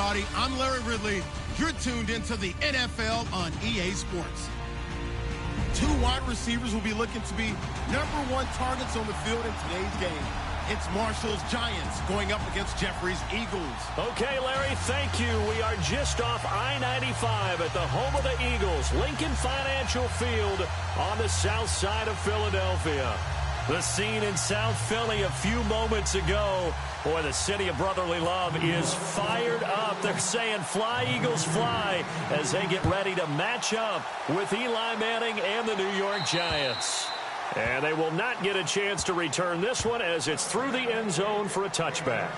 everybody. I'm Larry Ridley. You're tuned into the NFL on EA Sports. Two wide receivers will be looking to be #1 targets on the field in today's game. It's Marshall's Giants going up against Jeffrey's Eagles. Okay, Larry, thank you. We are just off I-95 at the home of the Eagles, Lincoln Financial Field on the south side of Philadelphia. The scene in South Philly a few moments ago. Boy, the city of brotherly love is fired up. They're saying, fly, Eagles, fly, as they get ready to match up with Eli Manning and the New York Giants. And they will not get a chance to return this one as it's through the end zone for a touchback.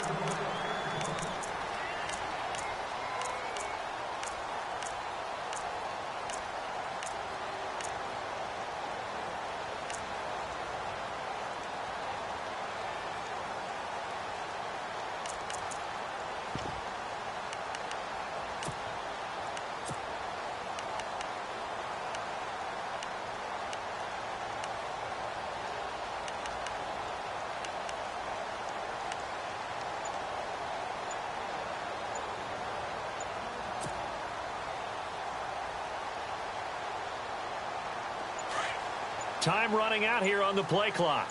Time running out here on the play clock.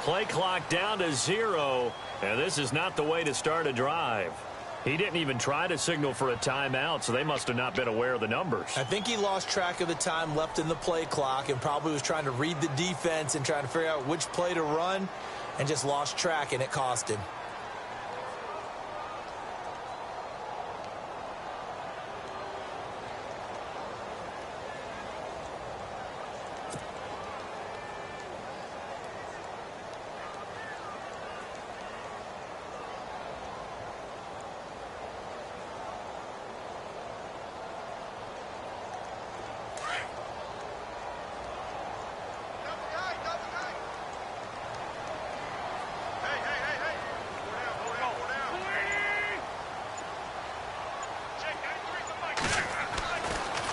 Play clock down to 0, and this is not the way to start a drive. He didn't even try to signal for a timeout, so they must have not been aware of the numbers. I think he lost track of the time left in the play clock and probably was trying to read the defense and trying to figure out which play to run and just lost track, and it cost him.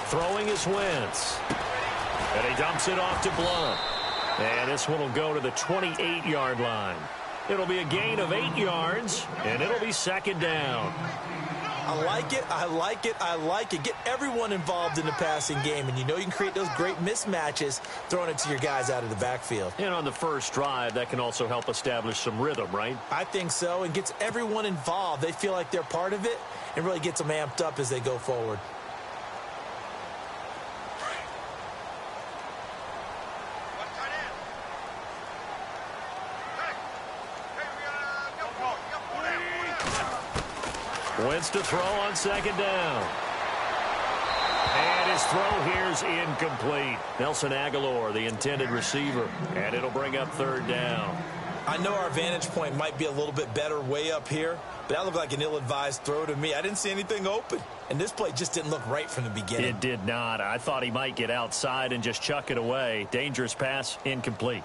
Throwing is Wentz. And he dumps it off to Blunt. And this one will go to the 28-yard line. It'll be a gain of 8 yards, and it'll be second down. I like it, I like it, I like it. Get everyone involved in the passing game, and you know you can create those great mismatches throwing it to your guys out of the backfield. And on the first drive, that can also help establish some rhythm, right? I think so, and gets everyone involved. They feel like they're part of it, and really gets them amped up as they go forward. Wentz to throw on second down. And his throw here's incomplete. Nelson Aguilar, the intended receiver. And it'll bring up third down. I know our vantage point might be a little bit better way up here, but that looked like an ill-advised throw to me. I didn't see anything open. And this play just didn't look right from the beginning. It did not. I thought he might get outside and just chuck it away. Dangerous pass, incomplete.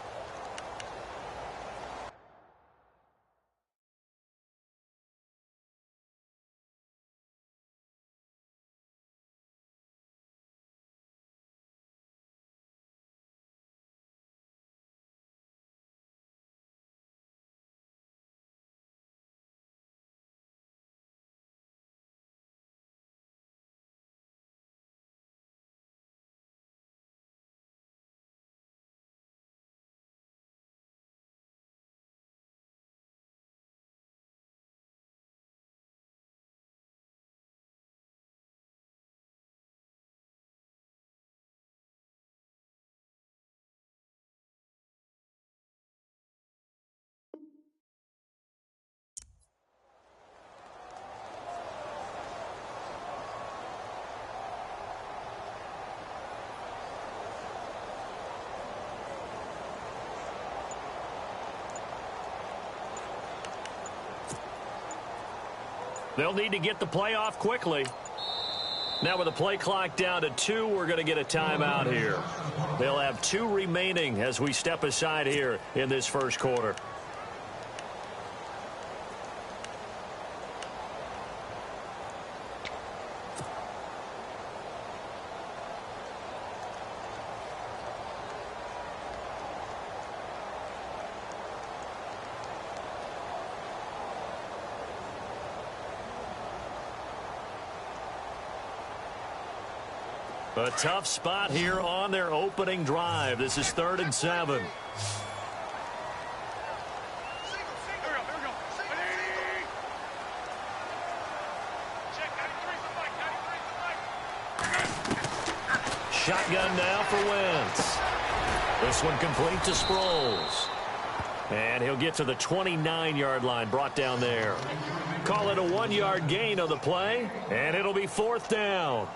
They'll need to get the play off quickly. Now with the play clock down to 2, we're going to get a timeout here. They'll have 2 remaining as we step aside here in this first quarter. A tough spot here on their opening drive. This is 3rd and 7. Shotgun now for Wentz. This one complete to Sproles. And he'll get to the 29-yard line, brought down there. Call it a 1-yard gain on the play, and it'll be 4th down.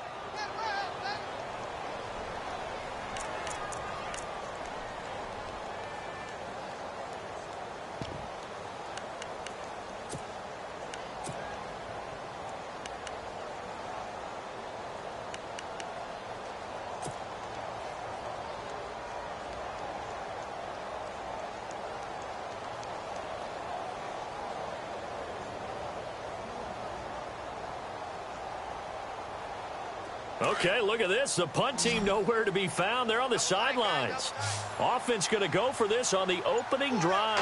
Okay, look at this. The punt team nowhere to be found. They're on the sidelines. Offense going to go for this on the opening drive.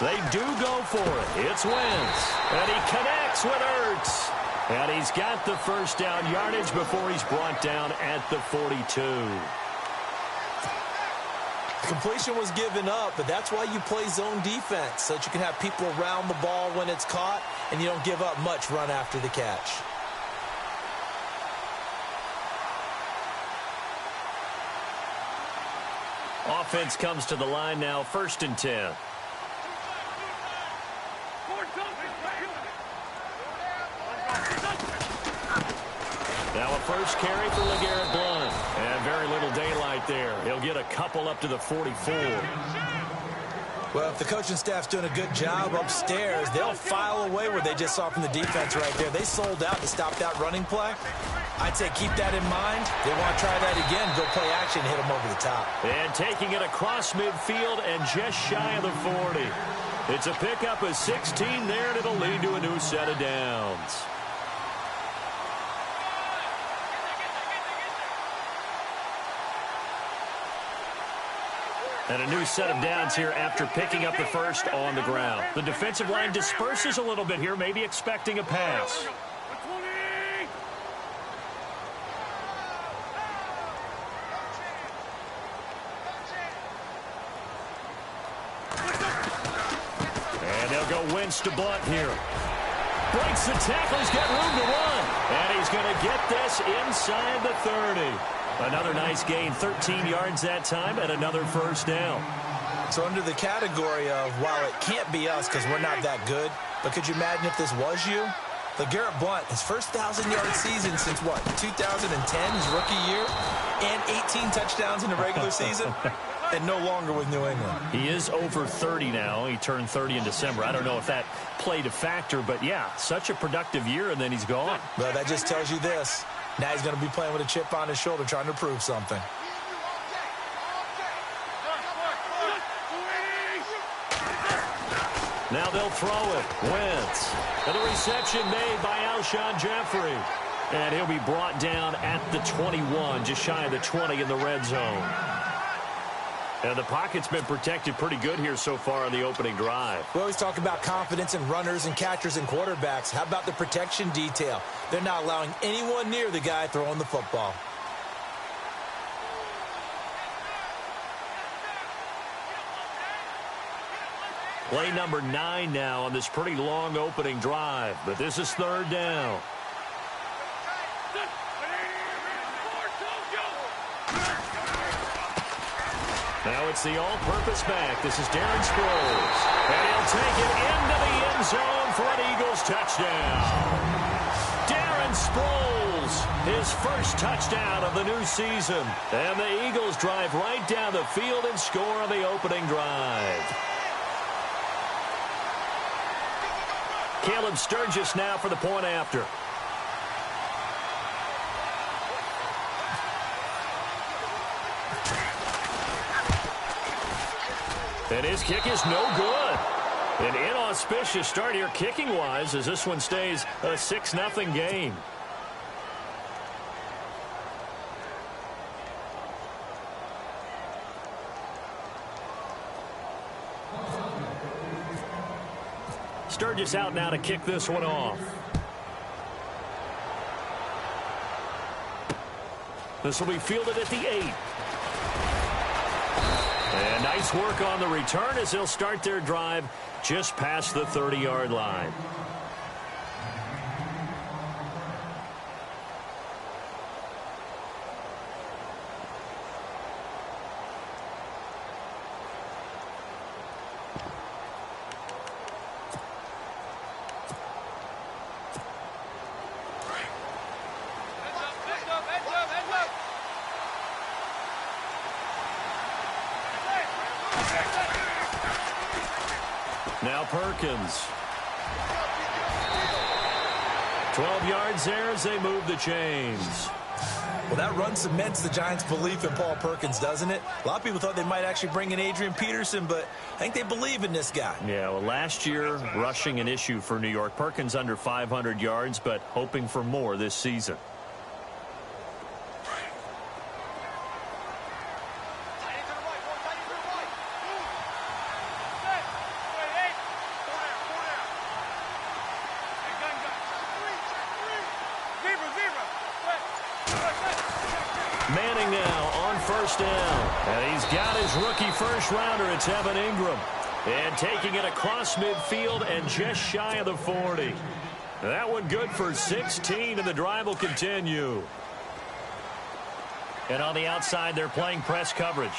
They do go for it. It's Wentz. And he connects with Ertz. And he's got the first down yardage before he's brought down at the 42. Completion was given up, but that's why you play zone defense, so that you can have people around the ball when it's caught, and you don't give up much run after the catch. Offense comes to the line now, 1st and 10. Now a first carry for LeGarrette Blount. And very little daylight there. He'll get a couple up to the 44. Well, if the coaching staff's doing a good job upstairs, they'll file away where they just saw from the defense right there. They sold out to stop that running play. I'd say keep that in mind. They want to try that again, go play action, hit them over the top. And taking it across midfield and just shy of the 40. It's a pickup of 16 there, and it'll lead to a new set of downs. And a new set of downs here after picking up the first on the ground. The defensive line disperses a little bit here, maybe expecting a pass. And they'll go Wentz to Blount here. Breaks the tackle, he's got room to run. And he's going to get this inside the 30. Another nice gain, 13 yards that time, and another first down. So under the category of, while it can't be us because we're not that good, but could you imagine if this was you? LeGarrette Blount, his first 1,000-yard season since, what, 2010, his rookie year, and 18 touchdowns in the regular season, and no longer with New England. He is over 30 now. He turned 30 in December. I don't know if that played a factor, but, yeah, such a productive year, and then he's gone. Well, that just tells you this. Now he's going to be playing with a chip on his shoulder trying to prove something. Now they'll throw it. Wentz. And the reception made by Alshon Jeffrey. And he'll be brought down at the 21, just shy of the 20 in the red zone. And the pocket's been protected pretty good here so far on the opening drive. We always talk about confidence in runners and catchers and quarterbacks. How about the protection detail? They're not allowing anyone near the guy throwing the football. Play number 9 now on this pretty long opening drive. But this is 3rd down. Now it's the all-purpose back. This is Darren Sproles. And he'll take it into the end zone for an Eagles touchdown. Darren Sproles, his first touchdown of the new season. And the Eagles drive right down the field and score on the opening drive. Caleb Sturgis now for the point after. And his kick is no good. An inauspicious start here kicking-wise as this one stays a 6-0 game. Sturgis out now to kick this one off. This will be fielded at the 8. And nice work on the return as they'll start their drive just past the 30-yard line. Now Perkins. 12 yards there as they move the chains. Well, that run cements the Giants' belief in Paul Perkins, doesn't it? A lot of people thought they might actually bring in Adrian Peterson, but I think they believe in this guy. Yeah, well, last year, rushing an issue for New York. Perkins under 500 yards, but hoping for more this season. Manning now on first down. And he's got his rookie first-rounder. It's Evan Ingram. And taking it across midfield and just shy of the 40. That one good for 16, and the drive will continue. And on the outside, they're playing press coverage.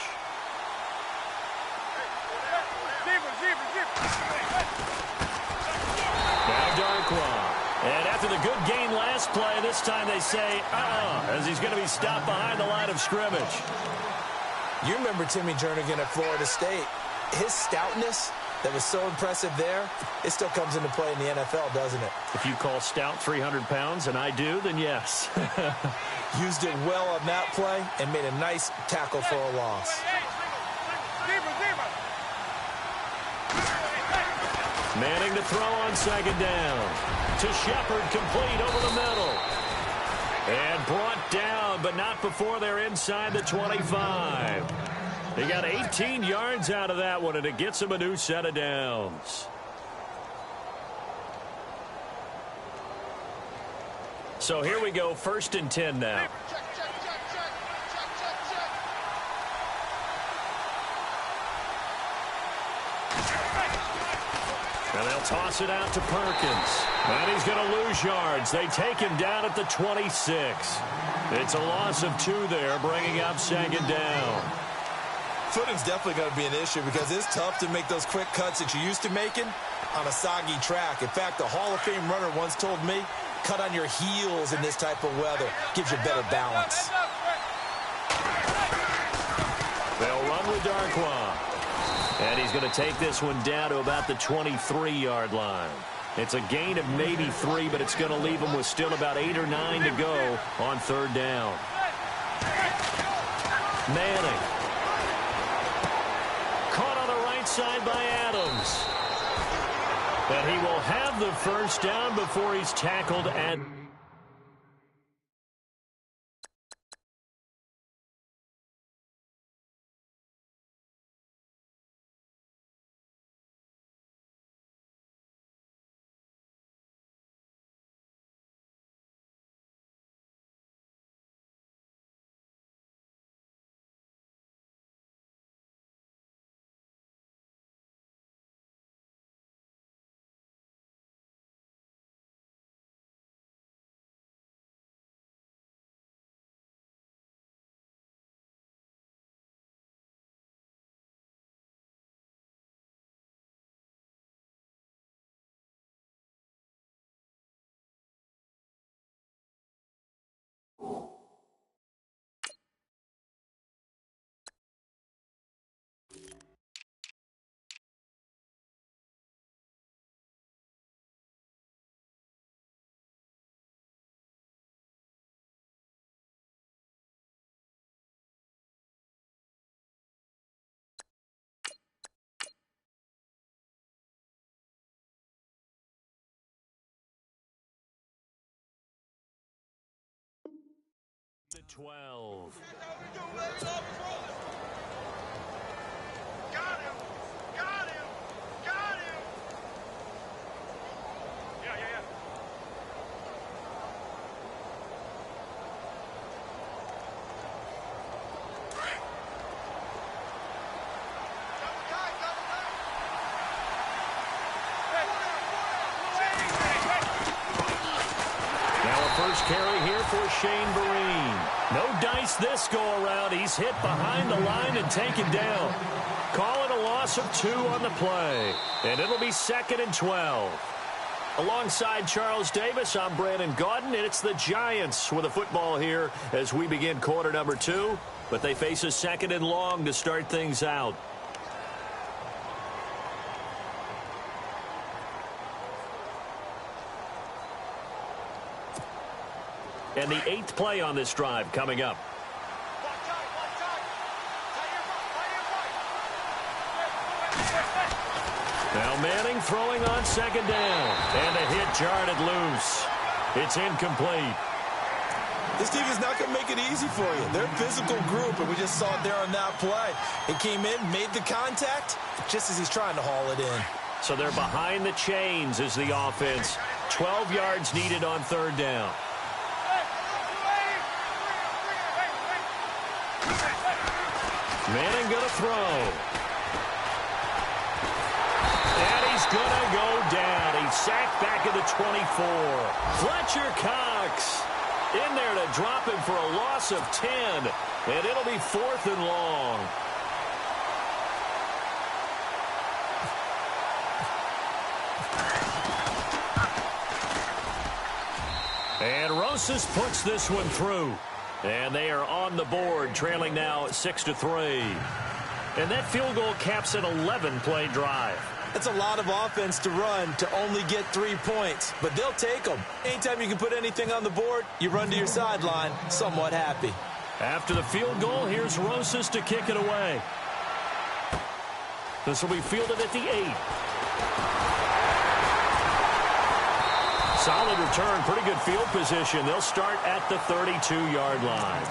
Now Darkwa. And after the good gain last play, this time they say, as he's going to be stopped behind the line of scrimmage. You remember Timmy Jernigan at Florida State. His stoutness that was so impressive there, it still comes into play in the NFL, doesn't it? If you call stout 300 pounds, and I do, then yes. Used it well on that play and made a nice tackle for a loss. Manning to throw on second down. To Shepard, complete over the middle. And brought down, but not before they're inside the 25. They got 18 yards out of that one, and it gets them a new set of downs. So here we go, 1st and 10 now. And they'll toss it out to Perkins. And he's going to lose yards. They take him down at the 26. It's a loss of 2 there, bringing up second down. Footing's definitely going to be an issue because it's tough to make those quick cuts that you're used to making on a soggy track. In fact, a Hall of Fame runner once told me, cut on your heels in this type of weather. Gives you better balance. They'll run with Darkwa. And he's going to take this one down to about the 23-yard line. It's a gain of maybe 3, but it's going to leave him with still about 8 or 9 to go on 3rd down. Manning. Caught on the right side by Adams. And he will have the first down before he's tackled at... The 12. Got him! Got him! Got him! Yeah. first carry here for Shane Vereen. No dice this go-around. He's hit behind the line and taken down. Call it a loss of 2 on the play. And it'll be 2nd and 12. Alongside Charles Davis, I'm Brandon Gaudin, and it's the Giants with a football here as we begin quarter number 2. But they face a 2nd and long to start things out. And the 8th play on this drive coming up. Now Manning throwing on 2nd down. And a hit jarred it loose. It's incomplete. This team is not going to make it easy for you. They're a physical group, and we just saw it there on that play. It came in, made the contact, just as he's trying to haul it in. So they're behind the chains as the offense. 12 yards needed on 3rd down. Manning going to throw. And he's going to go down. He's sacked back at the 24. Fletcher Cox in there to drop him for a loss of 10. And it'll be 4th and long. And Rosas puts this one through. And they are on the board, trailing now 6-3. And that field goal caps an 11-play drive. That's a lot of offense to run to only get 3 points, but they'll take them. Anytime you can put anything on the board, you run to your sideline somewhat happy. After the field goal, here's Rosas to kick it away. This will be fielded at the 8. Solid return, pretty good field position. They'll start at the 32-yard line.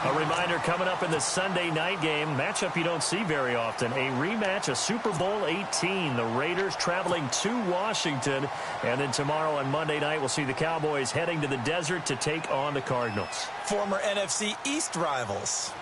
A reminder coming up in the Sunday night game, matchup you don't see very often, a rematch of Super Bowl 18. The Raiders traveling to Washington, and then tomorrow on Monday night we'll see the Cowboys heading to the desert to take on the Cardinals. Former NFC East rivals.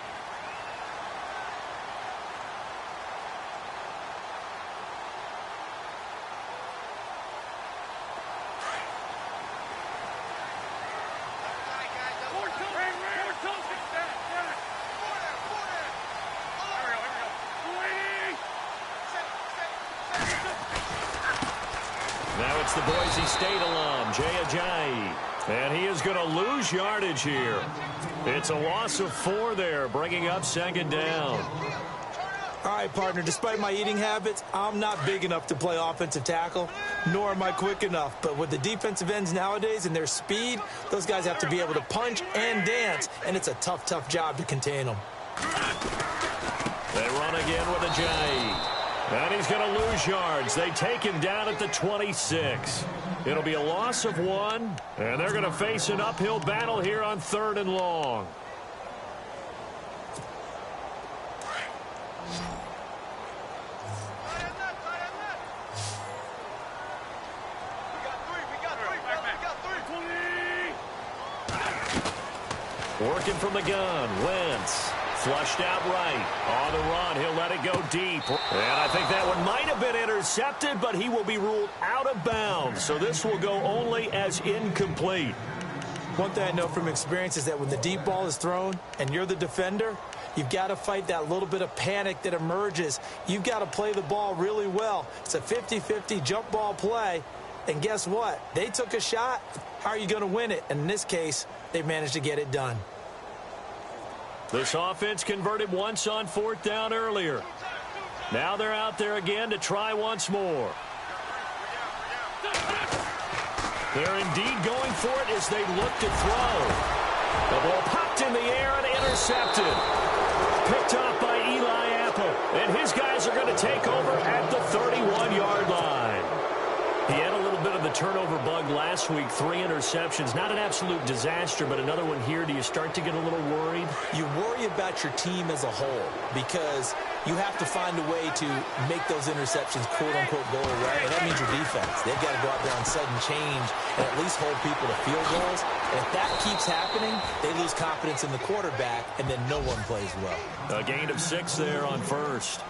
Now it's the Boise State alum, Jay Ajayi. And he is going to lose yardage here. It's a loss of 4 there, bringing up 2nd down. All right, partner, despite my eating habits, I'm not big enough to play offensive tackle, nor am I quick enough. But with the defensive ends nowadays and their speed, those guys have to be able to punch and dance, and it's a tough, tough job to contain them. They run again with Ajayi. And he's going to lose yards. They take him down at the 26. It'll be a loss of 1, and they're going to face an uphill battle here on 3rd and long. Working from the gun, Wentz. Flushed out right. On the run, he'll let it go deep. And I think that one might have been intercepted, but he will be ruled out of bounds. So this will go only as incomplete. One thing I know from experience is that when the deep ball is thrown and you're the defender, you've got to fight that little bit of panic that emerges. You've got to play the ball really well. It's a 50-50 jump ball play. And guess what? They took a shot. How are you going to win it? And in this case, they managed to get it done. This offense converted once on 4th down earlier. Now they're out there again to try once more. They're indeed going for it as they look to throw. The ball popped in the air and intercepted. Picked off by Eli Apple. And his guys are going to take over at the 31-yard line. He had a little bit of the turnover bug last week, 3 interceptions. Not an absolute disaster, but another one here. Do you start to get a little worried? You worry about your team as a whole because you have to find a way to make those interceptions, quote-unquote, go away, and that means your defense. They've got to go out there on sudden change and at least hold people to field goals. And if that keeps happening, they lose confidence in the quarterback, and then no one plays well. A gain of 6 there on 1st.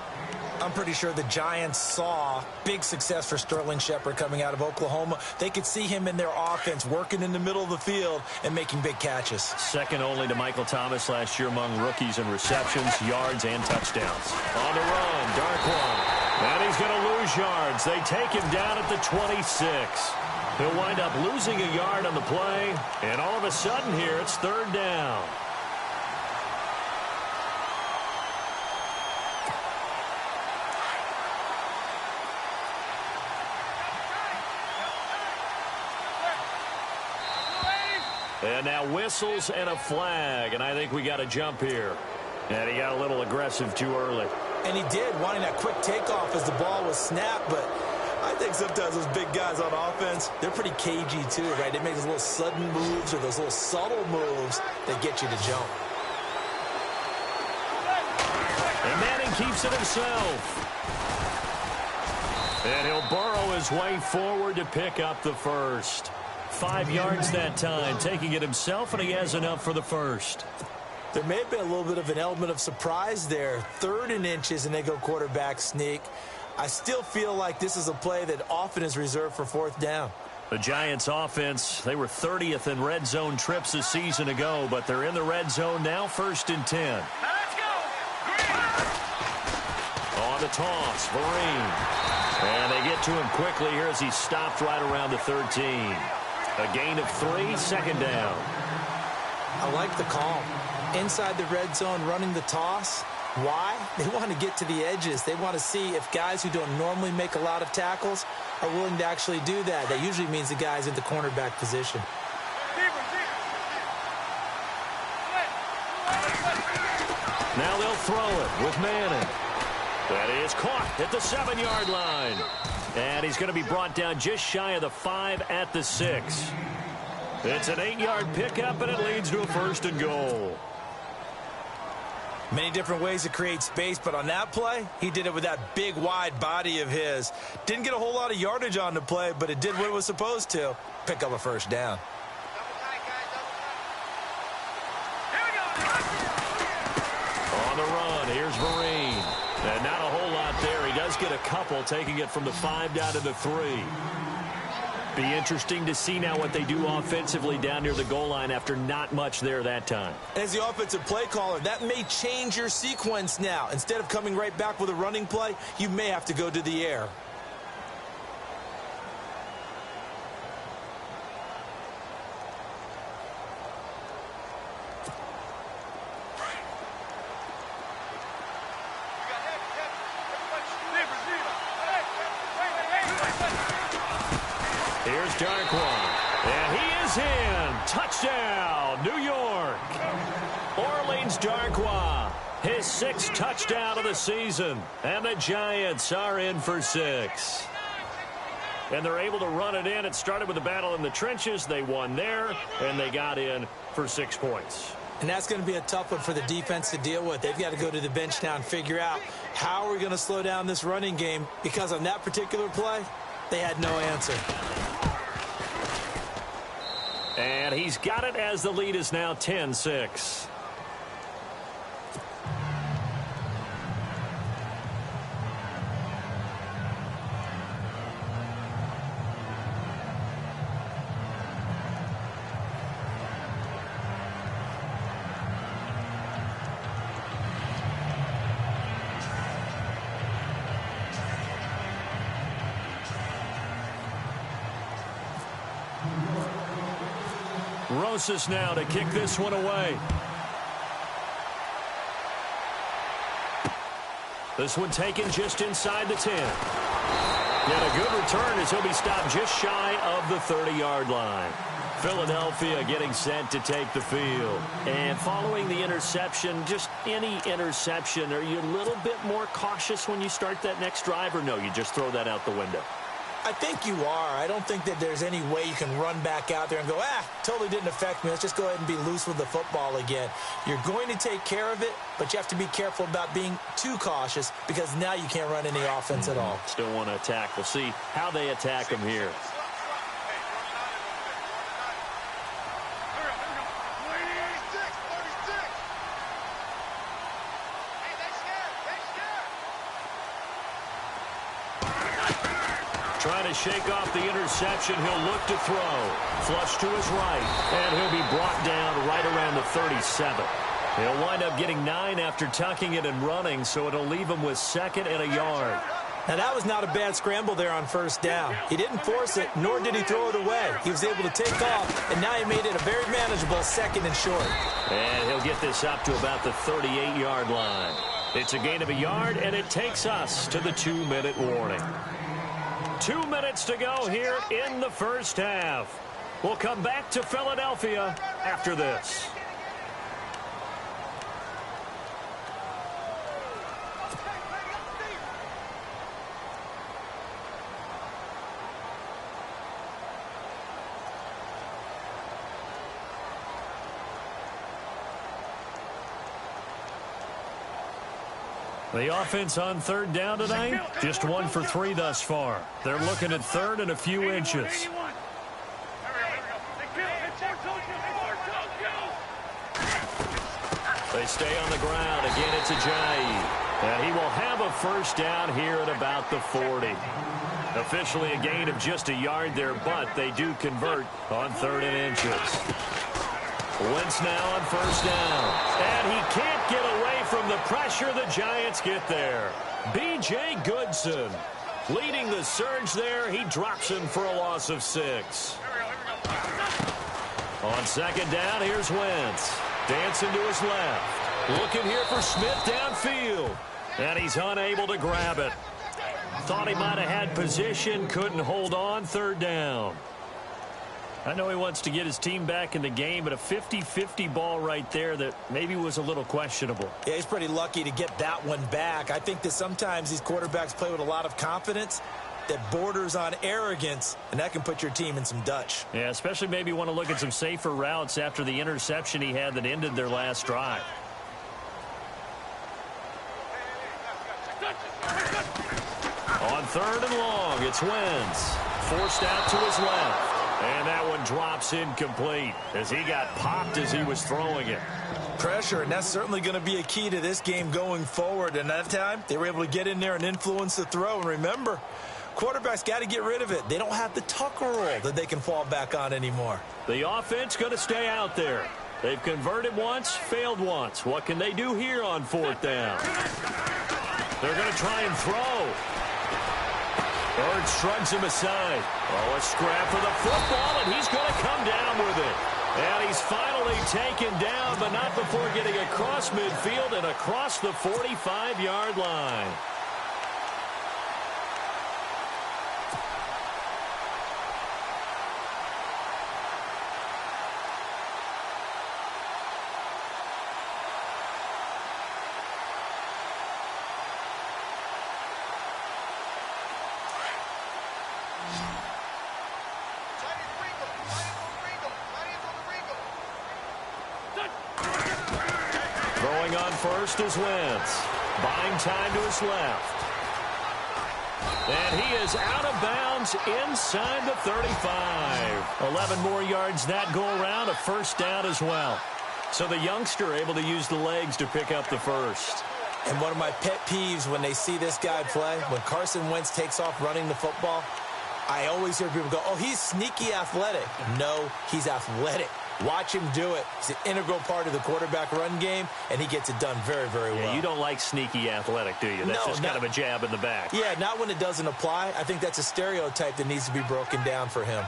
I'm pretty sure the Giants saw big success for Sterling Shepard coming out of Oklahoma. They could see him in their offense working in the middle of the field and making big catches. Second only to Michael Thomas last year among rookies in receptions, yards, and touchdowns. On the run, Darkwan. And he's going to lose yards. They take him down at the 26. He'll wind up losing a yard on the play. And all of a sudden here, it's third down. And now whistles and a flag, and I think we got a jump here. And he got a little aggressive too early. And he did, wanting that quick takeoff as the ball was snapped, but I think sometimes those big guys on offense, they're pretty cagey too, right? They make those little sudden moves or those little subtle moves that get you to jump. And Manning keeps it himself. And he'll burrow his way forward to pick up the first. 5 yards that time, taking it himself, and he has enough for the first. There may have been a little bit of an element of surprise there. 3rd and inches, and they go quarterback sneak. I still feel like this is a play that often is reserved for 4th down. The Giants offense, they were 30th in red zone trips a season ago, but they're in the red zone now, 1st and 10. Let's go. On the toss, Vereen. And they get to him quickly here as he stopped right around the 13. A gain of 3, 2nd down. I like the call. Inside the red zone, running the toss. Why? They want to get to the edges. They want to see if guys who don't normally make a lot of tackles are willing to actually do that. That usually means the guy's in the cornerback position. Now they'll throw it with Manning. That is caught at the 7-yard line. And he's going to be brought down just shy of the 5 at the 6. It's an 8-yard pickup, and it leads to a 1st and goal. Many different ways to create space, but on that play, he did it with that big, wide body of his. Didn't get a whole lot of yardage on the play, but it did what it was supposed to. Pick up a 1st down. On the run, here's Vereen. And not a whole lot there. He does get a couple, taking it from the 5 down to the 3. Be interesting to see now what they do offensively down near the goal line after not much there that time. As the offensive play caller, that may change your sequence now. Instead of coming right back with a running play, you may have to go to the air. Here's Darkwan, and he is in. Touchdown, New York. Orleans Darkwan, his 6th touchdown of the season, and the Giants are in for 6. And they're able to run it in. It started with a battle in the trenches. They won there, and they got in for 6 points. And that's going to be a tough one for the defense to deal with. They've got to go to the bench now and figure out how are we going to slow down this running game, because on that particular play, they had no answer. And he's got it as the lead is now 10-6. Rosas now to kick this one away. This one taken just inside the 10. Yet a good return as he'll be stopped just shy of the 30-yard line. Philadelphia getting set to take the field. And following the interception, just any interception, are you a little bit more cautious when you start that next drive, or no, you just throw that out the window? I think you are. I don't think that there's any way you can run back out there and go, totally didn't affect me. Let's just go ahead and be loose with the football again. You're going to take care of it, but you have to be careful about being too cautious, because now you can't run any offense at all. Still want to attack. We'll see how they attack him here. Trying to shake off the interception. He'll look to throw. Flush to his right. And he'll be brought down right around the 37. He'll wind up getting 9 after tucking it and running, so it'll leave him with 2nd and a yard. Now, that was not a bad scramble there on first down. He didn't force it, nor did he throw it away. He was able to take off, and now he made it a very manageable 2nd and short. And he'll get this up to about the 38-yard line. It's a gain of a yard, and it takes us to the 2-minute warning. 2 minutes to go here in the first half. We'll come back to Philadelphia after this. The offense on 3rd down tonight, just 1 for 3 thus far. They're looking at 3rd and a few inches. They stay on the ground. Again, it's Ajayi. And he will have a first down here at about the 40. Officially a gain of just a yard there, but they do convert on 3rd and inches. Wentz now on first down. And he can't get away from the pressure. The Giants get there. B.J. Goodson leading the surge there. He drops him for a loss of 6. On 2nd down, here's Wentz. Dancing to his left. Looking here for Smith downfield. And he's unable to grab it. Thought he might have had position. Couldn't hold on. 3rd down. I know he wants to get his team back in the game, but a 50-50 ball right there that maybe was a little questionable. Yeah, he's pretty lucky to get that one back. I think that sometimes these quarterbacks play with a lot of confidence that borders on arrogance, and that can put your team in some Dutch. Yeah, especially maybe want to look at some safer routes after the interception he had that ended their last drive. On 3rd and long, it's Wentz. Forced out to his left. And that one drops incomplete as he got popped as he was throwing it. Pressure, and that's certainly going to be a key to this game going forward. And that time, they were able to get in there and influence the throw. And remember, quarterbacks got to get rid of it. They don't have the Tucker rule that they can fall back on anymore. The offense going to stay out there. They've converted once, failed once. What can they do here on 4th down? They're going to try and throw. Bird shrugs him aside. Oh, a scrap for the football, and he's going to come down with it. And he's finally taken down, but not before getting across midfield and across the 45-yard line. Throwing on first is Wentz. Buying time to his left. And he is out of bounds inside the 35. 11 more yards that go around, a first down as well. So the youngster able to use the legs to pick up the first. And one of my pet peeves when they see this guy play, when Carson Wentz takes off running the football, I always hear people go, oh, he's sneaky athletic. No, he's athletic. Watch him do it. He's an integral part of the quarterback run game, and he gets it done very, very well. Yeah, you don't like sneaky athletic, do you? That's just kind of a jab in the back. Yeah, not when it doesn't apply. I think that's a stereotype that needs to be broken down for him.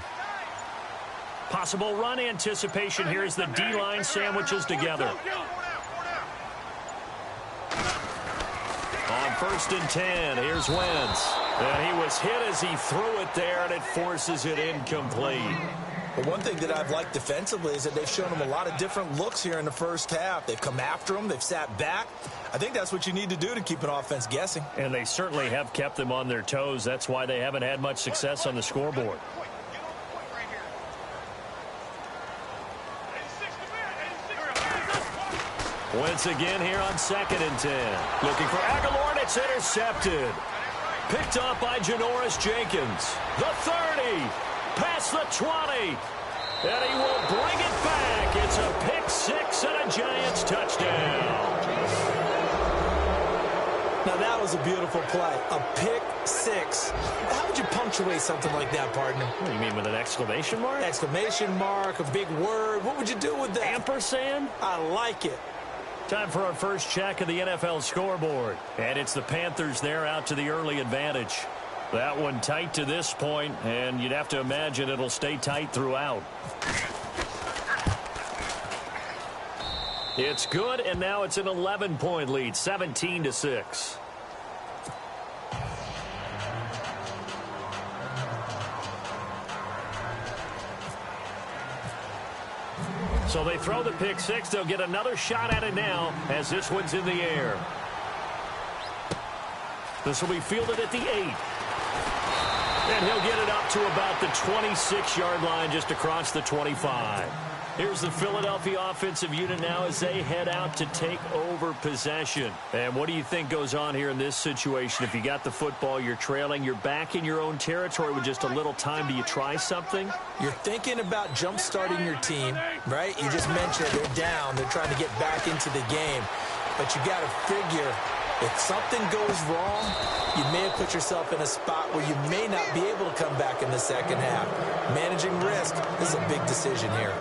Possible run anticipation here as the D-line sandwiches together. On 1st and 10, here's Wentz. And he was hit as he threw it there, and it forces it incomplete. But one thing that I've liked defensively is that they've shown him a lot of different looks here in the first half. They've come after him. They've sat back. I think that's what you need to do to keep an offense guessing. And they certainly have kept them on their toes. That's why they haven't had much success on the scoreboard. Wentz again here on 2nd and 10. Looking for Aguilar, and it's intercepted. Picked up by Janoris Jenkins. The 30. Past the 20. And he will bring it back. It's a pick 6 and a Giants touchdown. Now, that was a beautiful play. A pick six. How would you punctuate something like that, partner? What do you mean, with an exclamation mark? Exclamation mark, a big word. What would you do with that? Ampersand? I like it. Time for our first check of the NFL scoreboard. And it's the Panthers there out to the early advantage. That one tight to this point, and you'd have to imagine it'll stay tight throughout. It's good, and now it's an 11-point lead, 17-6. So they throw the pick six. They'll get another shot at it now as this one's in the air. This will be fielded at the 8. And he'll get it up to about the 26-yard line, just across the 25. Here's the Philadelphia offensive unit now as they head out to take over possession. And what do you think goes on here in this situation? If you got the football, you're trailing, you're back in your own territory with just a little time. Do you try something? You're thinking about jump-starting your team, right? You just mentioned it. They're down. They're trying to get back into the game. But you got to figure, if something goes wrong, you may have put yourself in a spot where you may not be able to come back in the second half. Managing risk is a big decision here.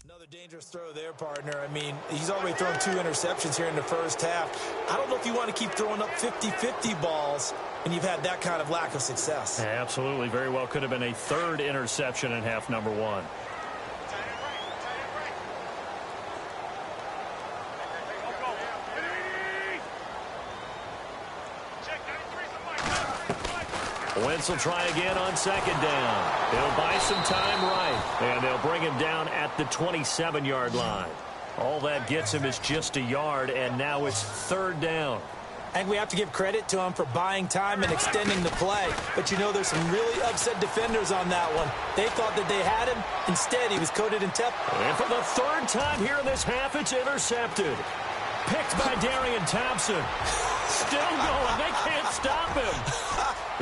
Another dangerous throw there, partner. I mean, he's already thrown 2 interceptions here in the first half. I don't know if you want to keep throwing up 50-50 balls when you've had that kind of lack of success. Yeah, absolutely. Very well could have been a 3rd interception in half number 1. Wentz will try again on 2nd down. He'll buy some time right, and they'll bring him down at the 27-yard line. All that gets him is just a yard, and now it's 3rd down. I think we have to give credit to him for buying time and extending the play. But, you know, there's some really upset defenders on that one. They thought that they had him. Instead, he was coated in Tef. And for the 3rd time here in this half, it's intercepted. Picked by Darian Thompson. Still going. They can't stop him.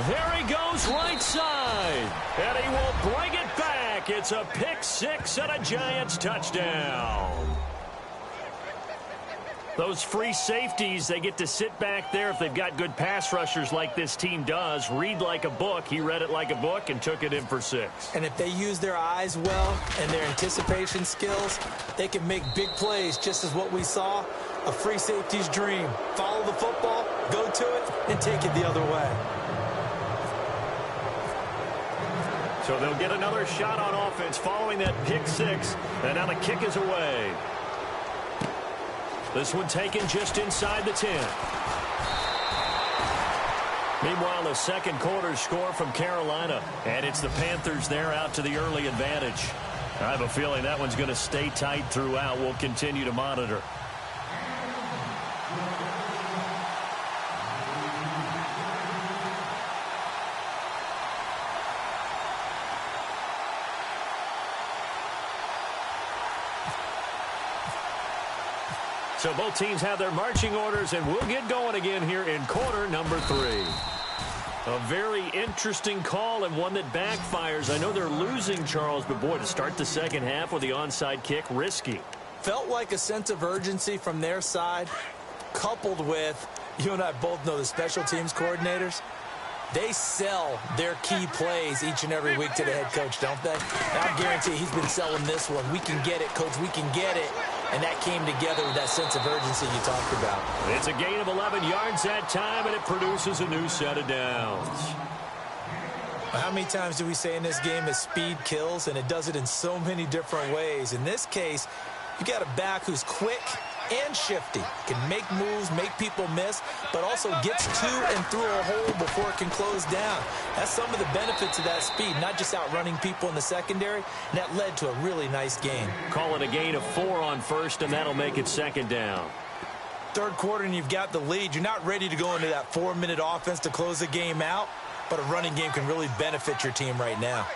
There he goes right side. And he will bring it back. It's a pick six and a Giants touchdown. Those free safeties, they get to sit back there if they've got good pass rushers like this team does. Read like a book. He read it like a book and took it in for 6. And if they use their eyes well and their anticipation skills, they can make big plays, just as what we saw. A free safety's dream. Follow the football, go to it, and take it the other way. So they'll get another shot on offense following that pick six. And now the kick is away. This one taken just inside the 10. Meanwhile, the second quarter score from Carolina. And it's the Panthers there out to the early advantage. I have a feeling that one's going to stay tight throughout. We'll continue to monitor. So both teams have their marching orders, and we'll get going again here in quarter number 3. A very interesting call and one that backfires. I know they're losing, Charles, but boy, to start the second half with the onside kick, risky. Felt like a sense of urgency from their side, coupled with, you and I both know the special teams coordinators. They sell their key plays each and every week to the head coach, don't they? And I guarantee he's been selling this one. We can get it, coach. We can get it. And that came together with that sense of urgency you talked about. It's a gain of 11 yards that time, and it produces a new set of downs. How many times do we say in this game that speed kills, and it does it in so many different ways? In this case, you got a back who's quick, and shifty. Can make moves, make people miss, but also gets to and through a hole before it can close down. That's some of the benefits of that speed, not just outrunning people in the secondary, and that led to a really nice game. Call it a gain of 4 on first, and that'll make it second down. Third quarter and you've got the lead. You're not ready to go into that 4-minute offense to close the game out, but a running game can really benefit your team right now.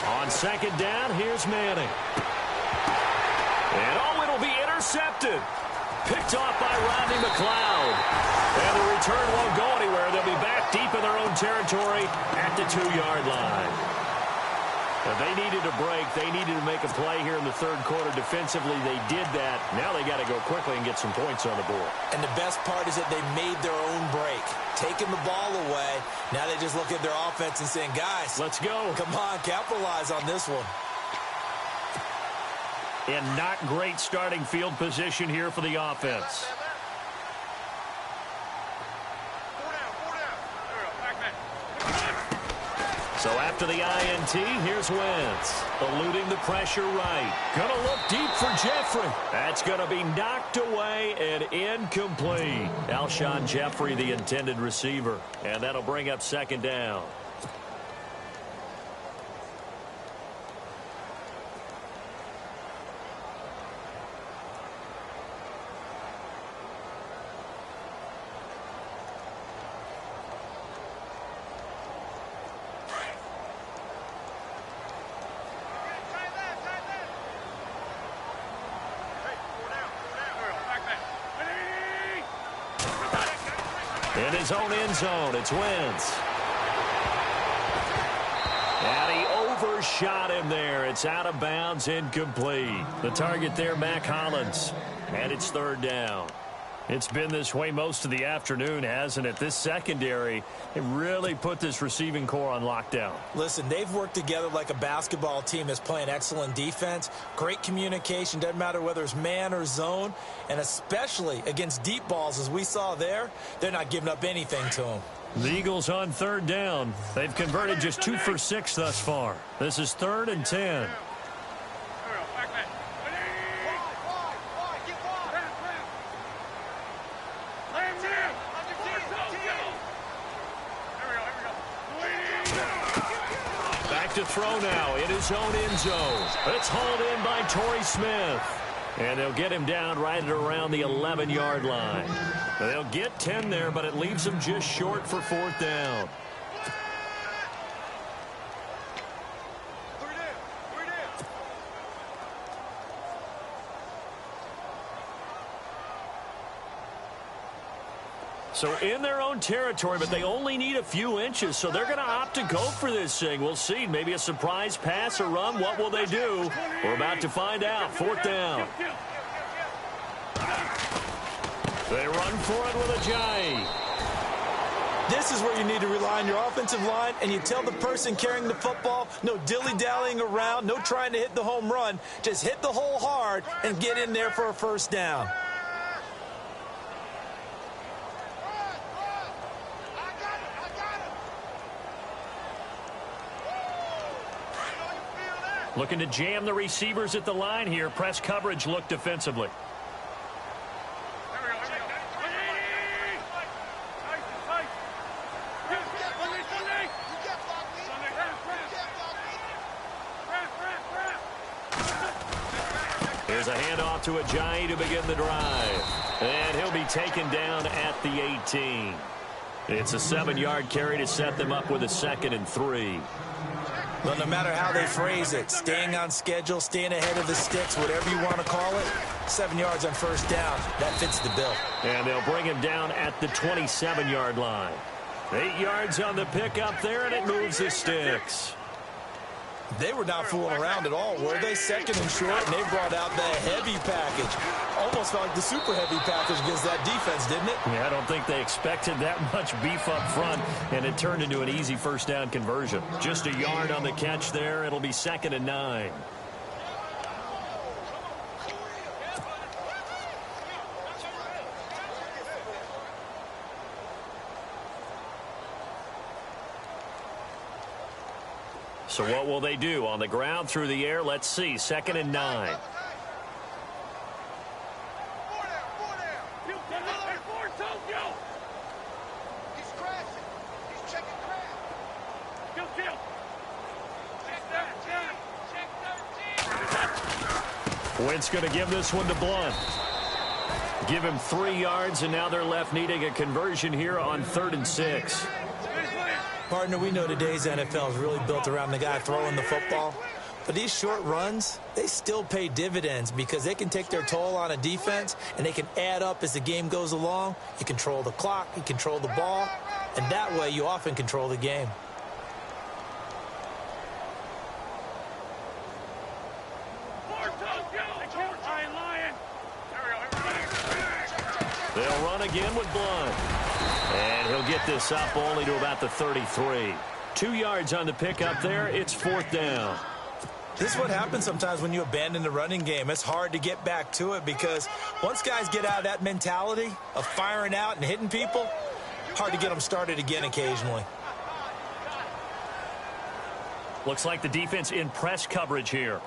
On second down, here's Manning. And it'll be intercepted. Picked off by Rodney McLeod. And the return won't go anywhere. They'll be back deep in their own territory at the 2-yard line. But they needed a break. They needed to make a play here in the third quarter. Defensively, they did that. Now they got to go quickly and get some points on the board. And the best part is that they made their own break. Taking the ball away. Now they just look at their offense and saying, guys, let's go. Come on, capitalize on this one. And not great starting field position here for the offense. So after the INT, here's Wentz. Eluding the pressure right. Going to look deep for Jeffrey. That's going to be knocked away and incomplete. Alshon Jeffrey, the intended receiver. And that'll bring up second down. In his own end zone, it's Wentz. And he overshot him there. It's out of bounds, incomplete. The target there, Mac Hollins. And it's third down. It's been this way most of the afternoon, hasn't it? This secondary, it really put this receiving core on lockdown. Listen, they've worked together like a basketball team that's playing excellent defense. Great communication, doesn't matter whether it's man or zone. And especially against deep balls, as we saw there, they're not giving up anything to them. The Eagles on third down. They've converted just 2 for 6 thus far. This is 3rd and 10. To throw now in his own end zone. It's hauled in by Torrey Smith. And they'll get him down right at around the 11-yard line. They'll get 10 there, but it leaves them just short for 4th down. So in their own territory, but they only need a few inches, so they're going to opt to go for this thing. We'll see. Maybe a surprise pass or run. What will they do? We're about to find out. 4th down. They run for it with Ajayi. This is where you need to rely on your offensive line, and you tell the person carrying the football, no dilly-dallying around, no trying to hit the home run. Just hit the hole hard and get in there for a first down. Looking to jam the receivers at the line here. Press coverage look defensively. Here's a handoff to Ajayi to begin the drive. And he'll be taken down at the 18. It's a 7-yard carry to set them up with a 2nd and 3. Well, no matter how they phrase it, staying on schedule, staying ahead of the sticks, whatever you want to call it, 7 yards on first down, that fits the bill. And they'll bring him down at the 27-yard line. 8 yards on the pickup there, and it moves the sticks. They were not fooling around at all, were they? 2nd and short, and they brought out the heavy package. Almost felt like the super heavy package against that defense, didn't it? Yeah, I don't think they expected that much beef up front, and it turned into an easy first down conversion. Just a yard on the catch there. It'll be 2nd and 9. So what will they do? On the ground, through the air? Let's see. 2nd and 9. Wentz going to give this one to Blunt. Give him 3 yards, and now they're left needing a conversion here on 3rd and 6. Partner, we know today's NFL is really built around the guy throwing the football. But these short runs, they still pay dividends because they can take their toll on a defense, and they can add up as the game goes along. You control the clock, you control the ball, and that way you often control the game. They'll run again with Blunt. And he'll get this up only to about the 33. 2 yards on the pickup there. It's 4th down. This is what happens sometimes when you abandon the running game. It's hard to get back to it because once guys get out of that mentality of firing out and hitting people, hard to get them started again occasionally. Looks like the defense in press coverage here.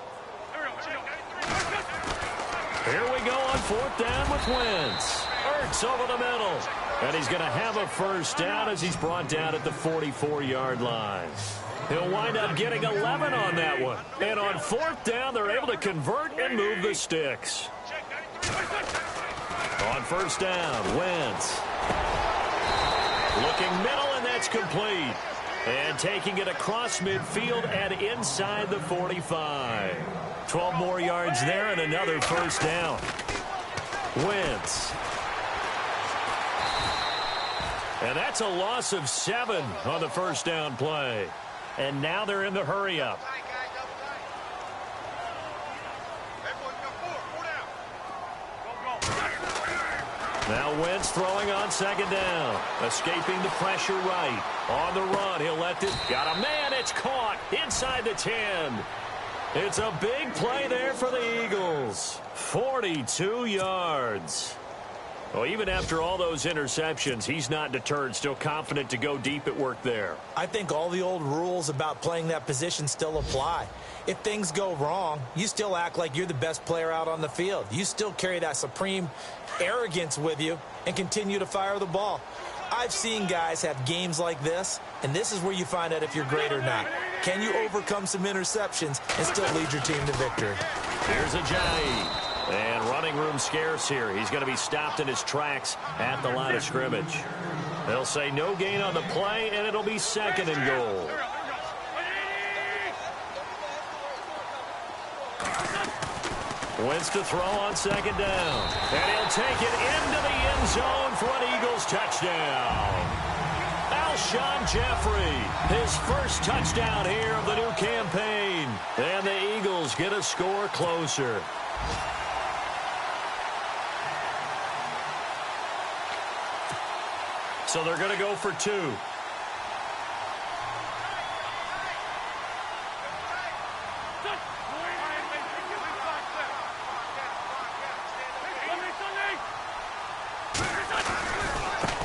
Here we go on 4th down with Wentz. Ertz over the middle. And he's going to have a 1st down as he's brought down at the 44-yard line. He'll wind up getting 11 on that one. And on 4th down, they're able to convert and move the sticks. On 1st down, Wentz. Looking middle, and that's complete. And taking it across midfield and inside the 45. 12 more yards there and another 1st down. Wentz. And that's a loss of 7 on the 1st down play. And now they're in the hurry-up. Now Wentz throwing on 2nd down. Escaping the pressure right. On the run, he'll let this. Got a man, it's caught inside the 10. It's a big play there for the Eagles. 42 yards. Well, even after all those interceptions, he's not deterred, still confident to go deep at work there. I think all the old rules about playing that position still apply. If things go wrong, you still act like you're the best player out on the field. You still carry that supreme arrogance with you and continue to fire the ball. I've seen guys have games like this, and this is where you find out if you're great or not. Can you overcome some interceptions and still lead your team to victory? Here's Ajayi. And running room scarce here. He's going to be stopped in his tracks at the line of scrimmage. They'll say no gain on the play, and it'll be 2nd and goal. Wentz to throw on 2nd down. And he'll take it into the end zone for an Eagles touchdown. Alshon Jeffrey, his 1st touchdown here of the new campaign. And the Eagles get a score closer. So they're going to go for 2.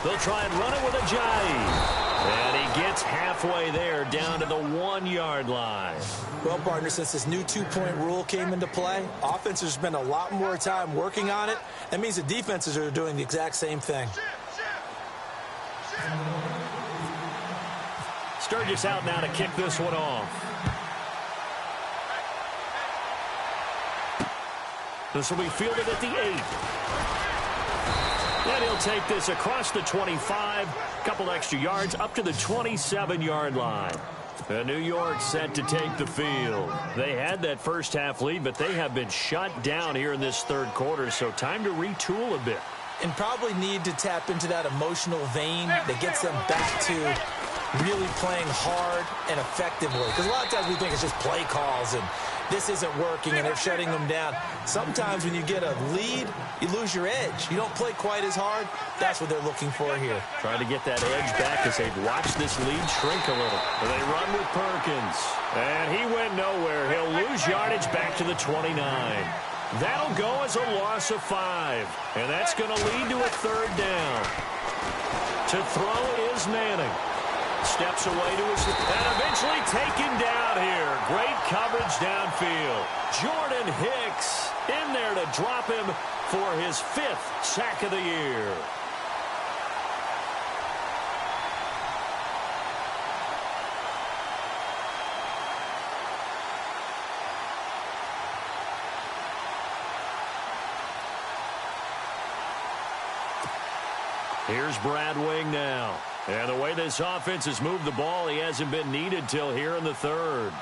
They'll try and run it with Ajayi. And he gets halfway there down to the 1-yard line. Well, partner, since this new 2-point rule came into play, offenses spend a lot more time working on it. That means the defenses are doing the exact same thing. Sturgis out now to kick this one off. This will be fielded at the 8. And he'll take this across the 25, couple extra yards up to the 27-yard line. And New York set to take the field. They had that first half lead, but they have been shut down here in this 3rd quarter, so time to retool a bit. And probably need to tap into that emotional vein that gets them back to really playing hard and effectively. Because a lot of times we think it's just play calls and this isn't working and they're shutting them down. Sometimes when you get a lead, you lose your edge. You don't play quite as hard. That's what they're looking for here. Trying to get that edge back as they've watched this lead shrink a little. But they run with Perkins. And he went nowhere. He'll lose yardage back to the 29. That'll go as a loss of 5. And that's going to lead to a 3rd down. To throw is Manning. Steps away to his, and eventually taken down here. Great coverage downfield. Jordan Hicks in there to drop him for his 5th sack of the year. Here's Brad Wing now. And the way this offense has moved the ball, he hasn't been needed till here in the 3rd.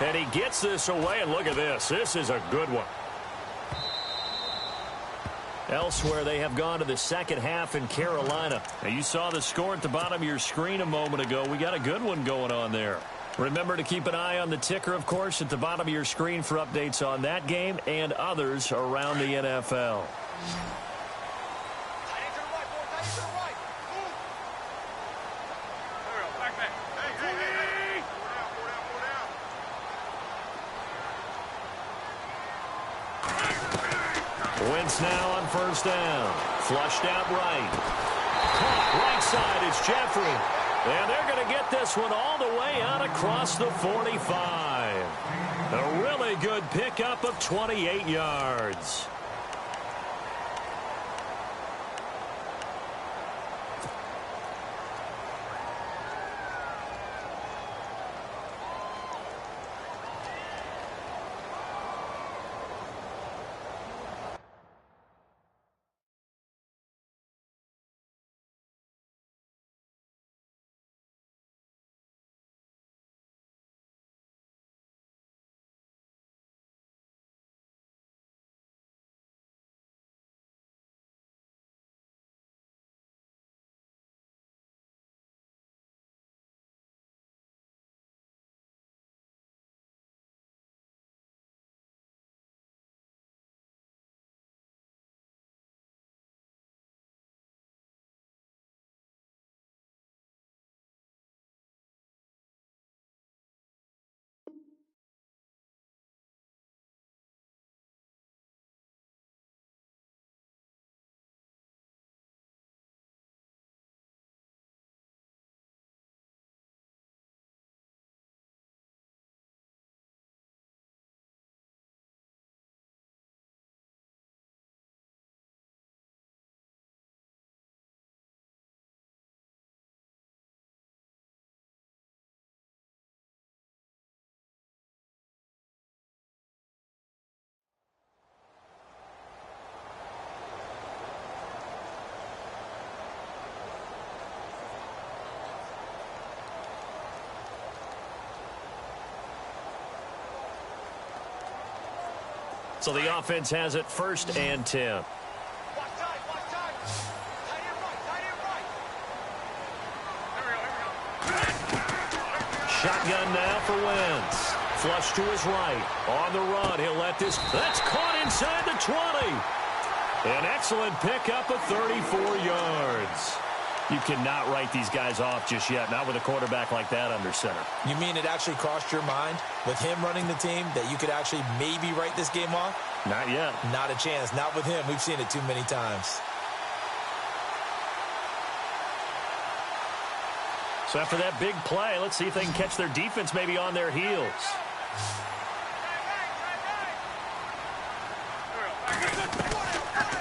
And he gets this away, and look at this. This is a good one. Elsewhere, they have gone to the second half in Carolina. Now, you saw the score at the bottom of your screen a moment ago. We got a good one going on there. Remember to keep an eye on the ticker, of course, at the bottom of your screen for updates on that game and others around the NFL. Wentz now on 1st down. Flushed out right. Caught right side. It's Jeffrey. And they're going to get this one all the way out across the 45. A really good pickup of 28 yards. So the offense has it 1st and 10. Shotgun now for Wentz. Flush to his right. On the run, he'll let this. That's caught inside the 20. An excellent pickup of 34 yards. You cannot write these guys off just yet, not with a quarterback like that under center. You mean it actually crossed your mind with him running the team that you could actually maybe write this game off? Not yet. Not a chance. Not with him. We've seen it too many times. So after that big play, let's see if they can catch their defense maybe on their heels.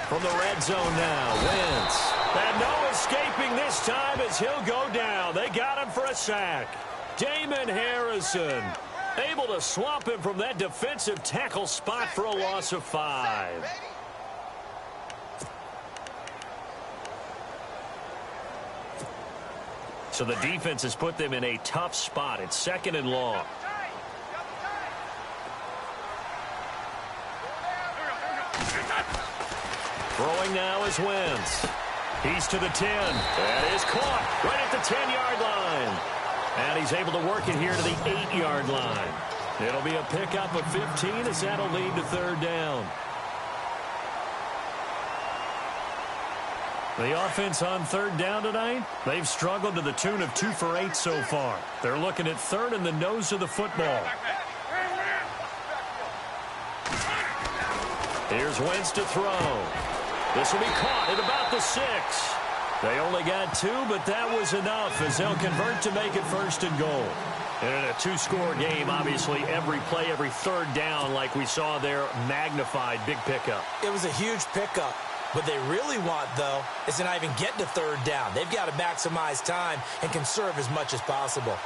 From the red zone now, Wentz. And no escaping this time as he'll go down. They got him for a sack. Damon Harrison able to swamp him from that defensive tackle spot for a loss of 5. So the defense has put them in a tough spot. It's 2nd and long. Throwing now is Wentz. He's to the 10. That is caught right at the 10-yard line. And he's able to work it here to the 8-yard line. It'll be a pickup of 15 as that'll lead to 3rd down. The offense on 3rd down tonight, they've struggled to the tune of 2 for 8 so far. They're looking at 3rd and the nose of the football. Here's Wentz to throw. This will be caught at about the 6. They only got 2, but that was enough as they'll convert to make it 1st and goal. And in a 2-score game, obviously, every play, every third down, like we saw there, magnified. Big pickup. It was a huge pickup. What they really want, though, is to not even get to 3rd down. They've got to maximize time and conserve as much as possible.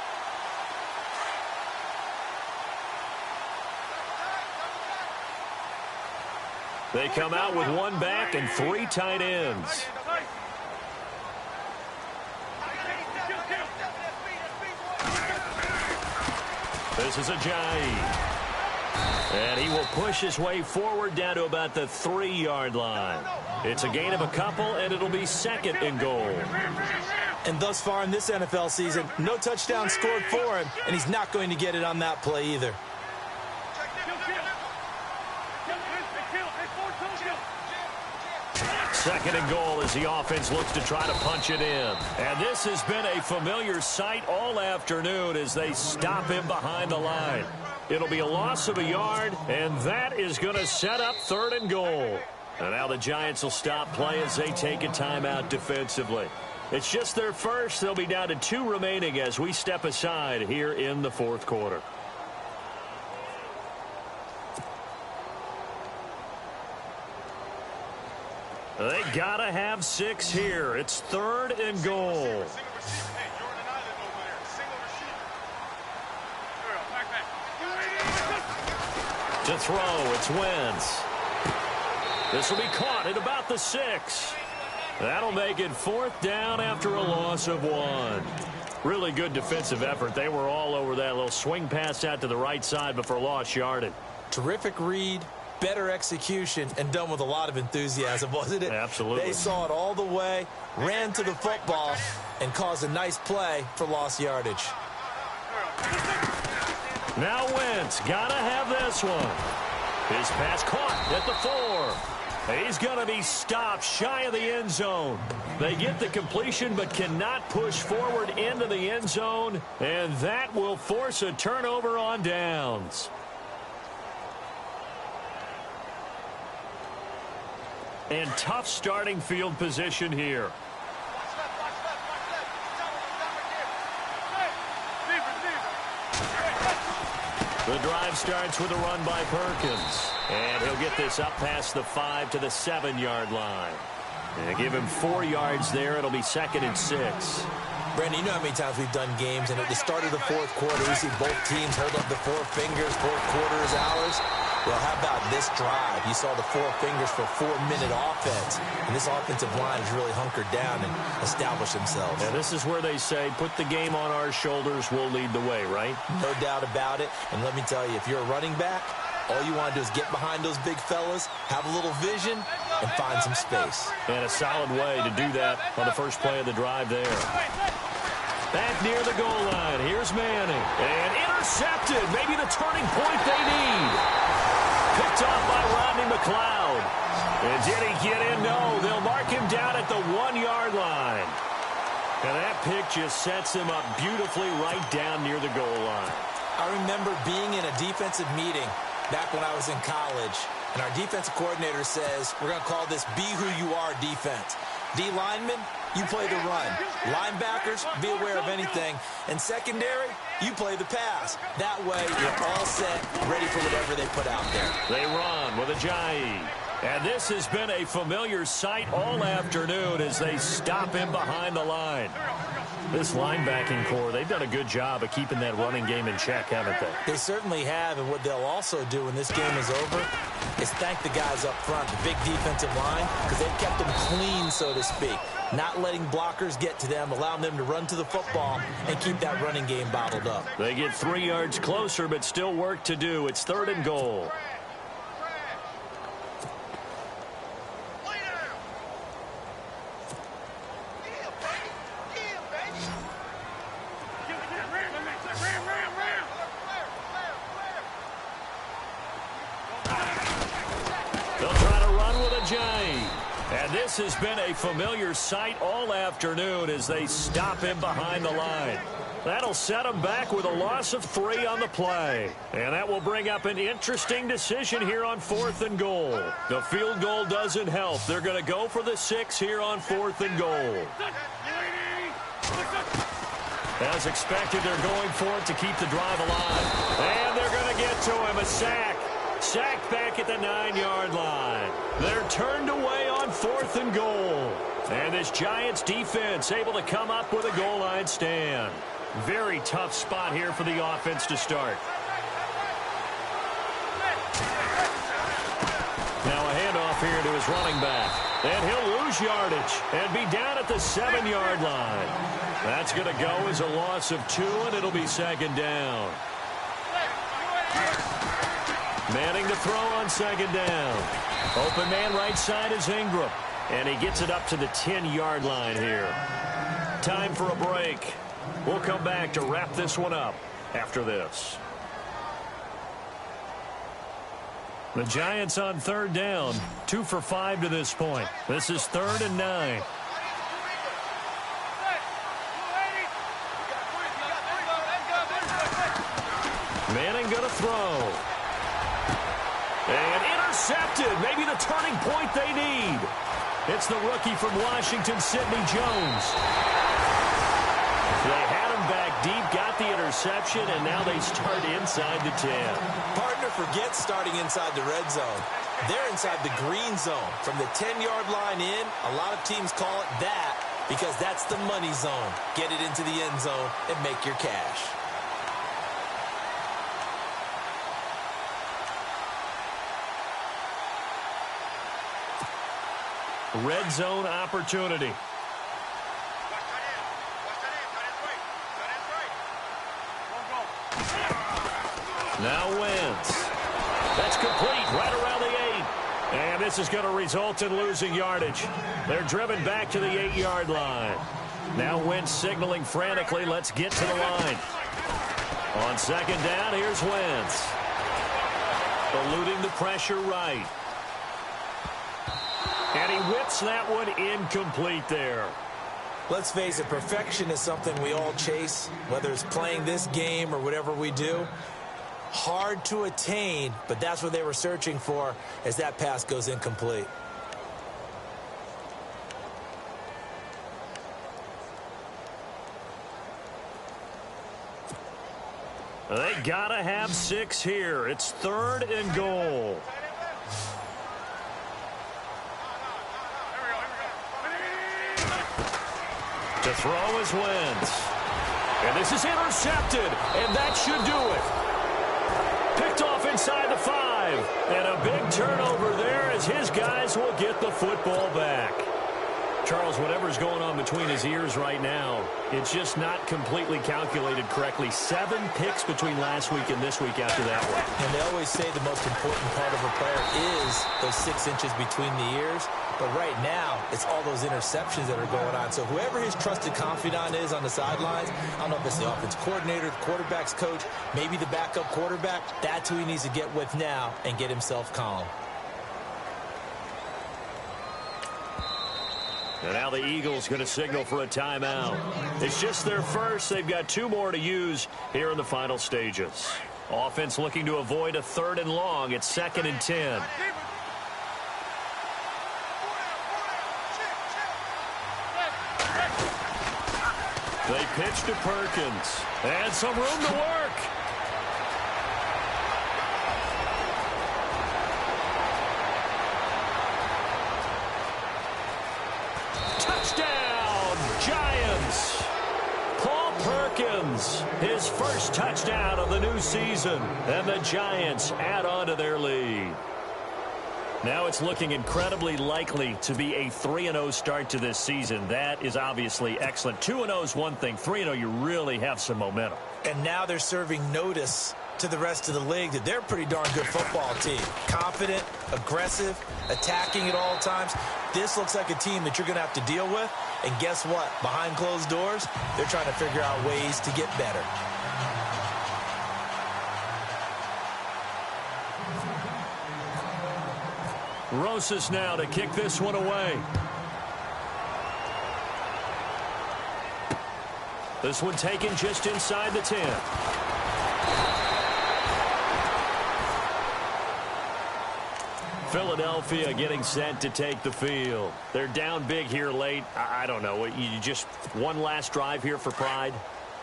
They come out with 1 back and 3 tight ends. This is Ajayi. And he will push his way forward down to about the 3-yard line. It's a gain of a couple, and it'll be 2nd and goal. And thus far in this NFL season, no touchdown scored for him, and he's not going to get it on that play either. Second and goal as the offense looks to try to punch it in. And this has been a familiar sight all afternoon as they stop him behind the line. It'll be a loss of a yard, and that is going to set up 3rd and goal. And now the Giants will stop play as they take a timeout defensively. It's just their first. They'll be down to 2 remaining as we step aside here in the 4th quarter. They gotta have 6 here. It's 3rd and goal. To throw, it's Wentz. This will be caught at about the 6. That'll make it 4th down after a loss of 1. Really good defensive effort. They were all over that little swing pass out to the right side before lost yardage. Terrific read, better execution, and done with a lot of enthusiasm, wasn't it? Absolutely. They saw it all the way, ran to the football, and caused a nice play for lost yardage. Now Wentz, gotta have this one. His pass caught at the 4. He's gonna be stopped shy of the end zone. They get the completion but cannot push forward into the end zone, and that will force a turnover on downs. And tough starting field position here. The drive starts with a run by Perkins. And he'll get this up past the 5 to the 7-yard line. And give him 4 yards there. It'll be 2nd and 6. Brandon, you know how many times we've done games, and at the start of the 4th quarter, we see both teams hold up the 4 fingers, 4th quarter is ours. Well, how about this drive? You saw the 4 fingers for 4-minute offense, and this offensive line has really hunkered down and established themselves. And this is where they say, put the game on our shoulders, we'll lead the way, right? No doubt about it, and let me tell you, if you're a running back, all you want to do is get behind those big fellas, have a little vision, and find some space. And a solid way to do that on the first play of the drive there. Back near the goal line. Here's Manning. And intercepted. Maybe the turning point they need. Picked off by Rodney McLeod. And did he get in? No. They'll mark him down at the 1-yard line. And that pick just sets him up beautifully right down near the goal line. I remember being in a defensive meeting back when I was in college, and our defensive coordinator says, we're going to call this Be Who You Are defense. D linemen, you play the run. Linebackers, be aware of anything. And secondary, you play the pass. That way, you're all set, ready for whatever they put out there. They run with Ajayi. And this has been a familiar sight all afternoon as they stop him behind the line. This linebacking core, they've done a good job of keeping that running game in check, haven't they? They certainly have, and what they'll also do when this game is over is thank the guys up front, the big defensive line, because they've kept them clean, so to speak. Not letting blockers get to them, allowing them to run to the football and keep that running game bottled up. They get 3 yards closer, but still work to do. It's 3rd and goal. this has been a familiar sight all afternoon as they stop him behind the line. That'll set him back with a loss of 3 on the play. And that will bring up an interesting decision here on 4th and goal. The field goal doesn't help. They're going to go for the 6 here on 4th and goal. As expected, they're going for it to keep the drive alive. And they're going to get to him. A sack. Sacked back at the 9-yard line. They're turned away on 4th and goal. And this Giants defense able to come up with a goal line stand. Very tough spot here for the offense to start. Now a handoff here to his running back. And he'll lose yardage and be down at the 7-yard line. That's going to go as a loss of 2, and it'll be 2nd down. Manning to throw on 2nd down. Open man right side is Ingram. And he gets it up to the 10-yard line here. Time for a break. We'll come back to wrap this one up after this. The Giants on 3rd down. 2 for 5 to this point. This is 3rd and 9. Manning going to throw. And intercepted. Maybe the turning point they need. It's the rookie from Washington, Sidney Jones. They had him back deep, got the interception, and now they start inside the 10. Partner forgets starting inside the red zone. They're inside the green zone. From the 10-yard line in, a lot of teams call it that because that's the money zone. Get it into the end zone and make your cash. Red zone opportunity. Now Wentz. That's complete right around the 8. And this is going to result in losing yardage. They're driven back to the 8-yard line. Now Wentz signaling frantically, let's get to the line. On 2nd down, here's Wentz. Eluding the pressure right. And he whips that one incomplete there. Let's face it, perfection is something we all chase, whether it's playing this game or whatever we do. Hard to attain, but that's what they were searching for as that pass goes incomplete. They gotta have 6 here. It's 3rd and goal. To throw is Wentz. And this is intercepted, and that should do it. Picked off inside the 5. And a big turnover there as his guys will get the football back. Charles, whatever's going on between his ears right now, it's just not completely calculated correctly. 7 picks between last week and this week after that one. And they always say the most important part of a player is those 6 inches between the ears. But right now, it's all those interceptions that are going on. So whoever his trusted confidant is on the sidelines, I don't know if it's the offense coordinator, the quarterback's coach, maybe the backup quarterback, that's who he needs to get with now and get himself calm. And now the Eagles going to signal for a timeout. It's just their first. They've got 2 more to use here in the final stages. Offense looking to avoid a 3rd and long. It's 2nd and 10. They pitch to Perkins. And some room to work. Touchdown, Giants. Paul Perkins, his first touchdown of the new season. And the Giants add on to their lead. Now it's looking incredibly likely to be a 3-0 start to this season. That is obviously excellent. 2-0 is one thing. 3-0, you really have some momentum. And now they're serving notice to the rest of the league that they're a pretty darn good football team. Confident, aggressive, attacking at all times. This looks like a team that you're going to have to deal with. And guess what? Behind closed doors, they're trying to figure out ways to get better. Rosas now to kick this one away. This one taken just inside the 10. Philadelphia getting set to take the field. They're down big here late. I don't know. You just one last drive here for pride?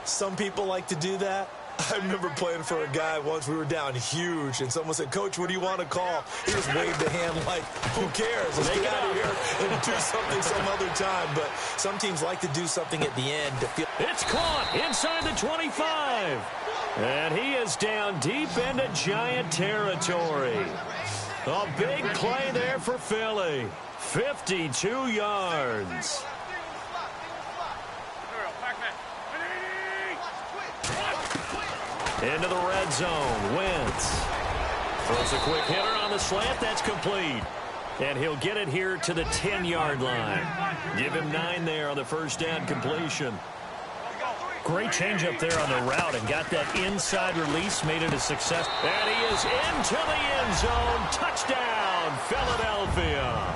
Some people like to do that. I remember playing for a guy once. We were down huge, and someone said, "Coach, what do you want to call?" He just waved a hand like, who cares? Let's get out of here and do something some other time. But some teams like to do something at the end to feel. It's caught inside the 25. And he is down deep into Giant territory. A big play there for Philly. 52 yards. Into the red zone. Wentz throws a quick hitter on the slant. That's complete. And he'll get it here to the 10-yard line. Give him 9 there on the first down completion. Great change up there on the route and got that inside release, made it a success. And he is into the end zone. Touchdown, Philadelphia.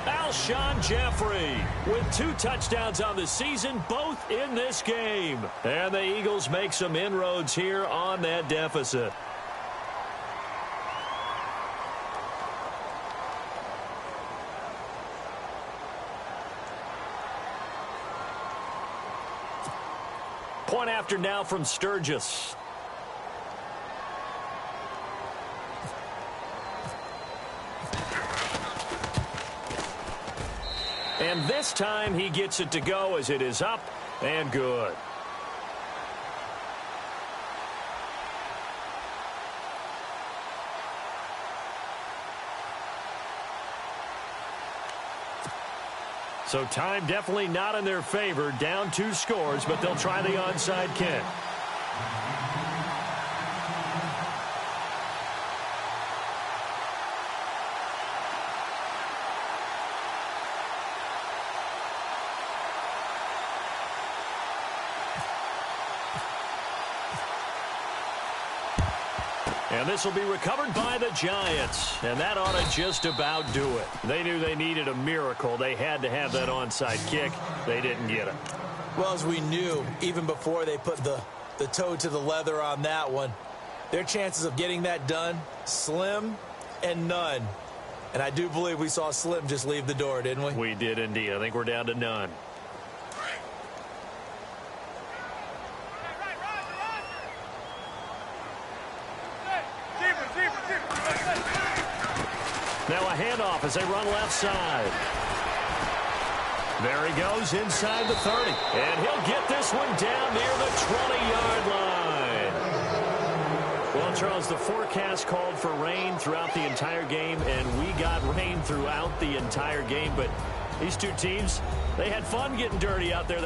Alshon Jeffrey with 2 touchdowns on the season, both in this game. And the Eagles make some inroads here on that deficit. Point after now from Sturgis. And this time he gets it to go as it is up and good. So time definitely not in their favor. Down 2 scores, but they'll try the onside kick. And this will be recovered by the Giants. And that ought to just about do it. They knew they needed a miracle. They had to have that onside kick. They didn't get it. Well, as we knew, even before they put the toe to the leather on that one, their chances of getting that done, slim and none. And I do believe we saw Slim just leave the door, didn't we? We did indeed. I think we're down to none. Now a handoff as they run left side. There he goes inside the 30. And he'll get this one down near the 20-yard line. Well, Charles, the forecast called for rain throughout the entire game, and we got rain throughout the entire game. But these two teams, they had fun getting dirty out there.